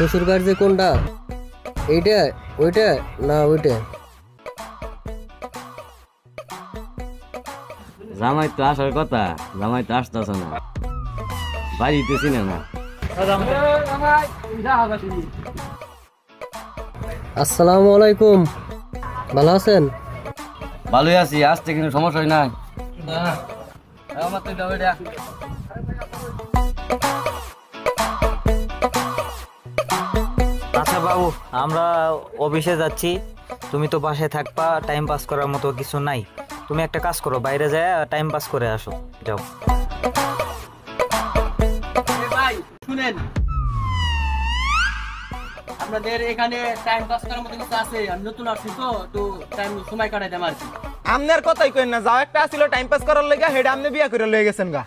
শ্বশুর বাড়ি যে কোনটা, এইটা ওইটা না ওইটা? জামাই তো আসার কথা, জামাই তো আসতেছে না, বাড়িতে চিনে না। আসসালামু আলাইকুম, ভালো আছেন? ভালোই আছি, আসতে কিন্তু সমস্যা হয় না। আচ্ছা বাবু, আমরা অফিসে যাচ্ছি, তুমি তো বাসায় থাকবা, টাইম পাস করার মতো কিছু নাই। তুমি একটা কাজ করো, বাইরে যায় টাইম পাস করে আসো, যাও। ভাই শুনেন, আপনাদের এখানে টাইম পাস করার মতো কিছু আছে? আমি নতুন আসছি তো, একটু টাইম সময় কাটাই দেম আর কি। আমনের কথাই কইন না, যাও একটা ছিল টাইম পাস করার লাগা, হেডা আমনে বিয়া করে লয়ে গেছেন গা।